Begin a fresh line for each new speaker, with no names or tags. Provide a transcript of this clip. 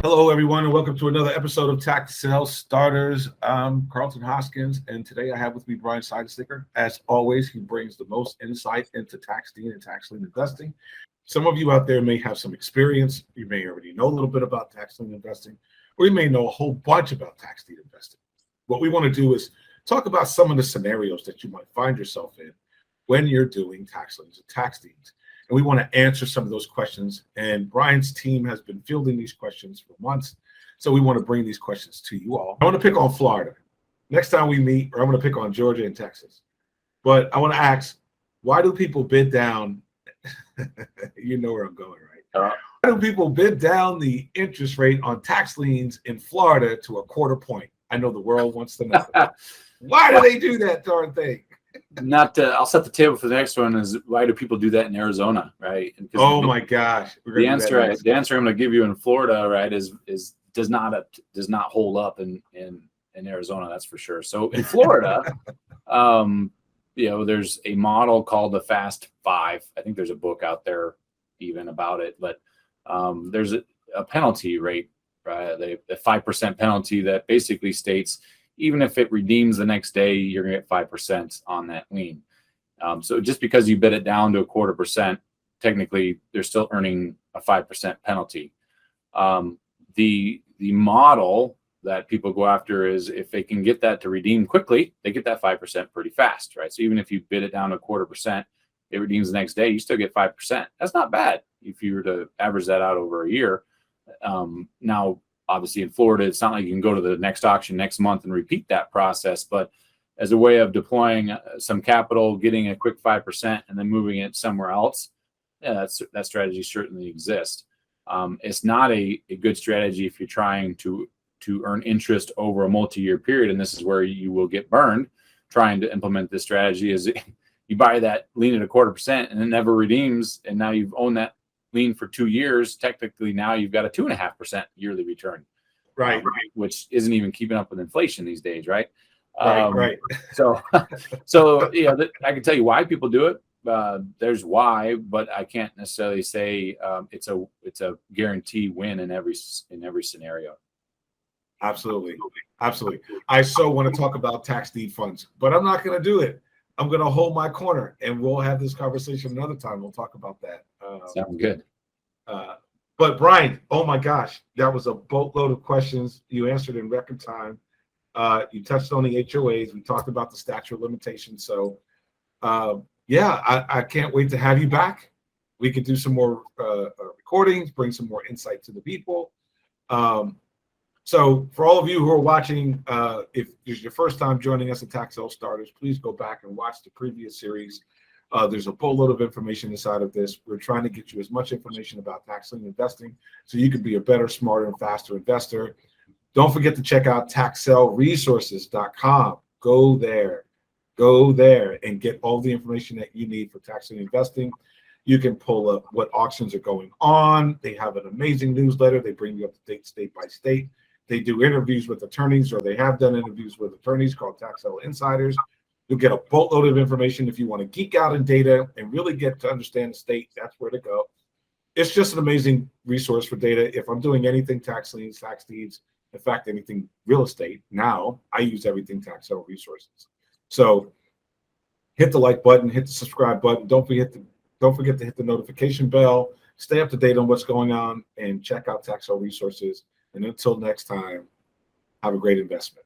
Hello, everyone, and welcome to another episode of Tax Sale Starters. I'm Carlton Hoskins, and today I have with me Brian Sidesticker. As always, he brings the most insight into tax deed and tax lien investing. Some of you out there may have some experience. You may already know a little bit about tax lien investing, or you may know a whole bunch about tax deed investing. What we want to do is talk about some of the scenarios that you might find yourself in when you're doing tax liens and tax deeds. And we want to answer some of those questions. And Brian's team has been fielding these questions for months. So we want to bring these questions to you all. I want to pick on Florida. Next time we meet, or I'm going to pick on Georgia and Texas. But I want to ask, why do people bid down? You know where I'm going, right? Why do people bid down the interest rate on tax liens in Florida to a quarter point? I know the world wants to know. Why do they do that darn thing?
I'll set the table for the next one. Is why do people do that in Arizona, right?
Oh my gosh!
The answer I'm going to give you in Florida, right, is does not hold up in Arizona. That's for sure. So in Florida, there's a model called the Fast Five. I think there's a book out there even about it, but there's a penalty rate, right? The 5% penalty that basically states, even if it redeems the next day, you're going to get 5% on that lien. So just because you bid it down to a 0.25%, technically they're still earning a 5% penalty. The model that people go after is if they can get that to redeem quickly, they get that 5% pretty fast, right? So even if you bid it down to 0.25%, it redeems the next day, you still get 5%. That's not bad if you were to average that out over a year. Now, obviously, in Florida, it's not like you can go to the next auction next month and repeat that process. But as a way of deploying some capital, getting a quick 5%, and then moving it somewhere else, yeah, that strategy certainly exists. It's not a good strategy if you're trying to earn interest over a multi-year period, and this is where you will get burned trying to implement this strategy. Is you buy that lien at a 0.25% and it never redeems, and now you've owned that lien for 2 years. Technically now you've got a 2.5% yearly return,
right?
Which isn't even keeping up with inflation these days, right?
Right.
So I can tell you why people do it. There's why, but I can't necessarily say it's a guarantee win in every scenario.
Absolutely. I so want to talk about tax deed funds, but I'm not going to do it. I'm going to hold my corner, and we'll have this conversation another time. We'll talk about that.
Sounds good.
But Brian, oh my gosh, that was a boatload of questions you answered in record time. You touched on the HOAs. We talked about the statute of limitations. So, I can't wait to have you back. We could do some more recordings, bring some more insight to the people. So for all of you who are watching, if it's your first time joining us at Tax Sale Starters, please go back and watch the previous series. There's a boatload of information inside of this. We're trying to get you as much information about tax lien investing so you can be a better, smarter, and faster investor. Don't forget to check out taxsaleresources.com. Go there and get all the information that you need for tax lien investing. You can pull up what auctions are going on. They have an amazing newsletter. They bring you up to date state by state. They do interviews with attorneys, or they have done interviews with attorneys called Tax Sale Insiders. You'll get a boatload of information. If you want to geek out in data and really get to understand the state, that's where to go. It's just an amazing resource for data. If I'm doing anything tax liens, tax deeds, in fact, anything real estate, now I use everything Tax Sale Resources. So hit the like button, hit the subscribe button. Don't forget to hit the notification bell. Stay up to date on what's going on, and check out Tax Sale Resources. And until next time, have a great investment.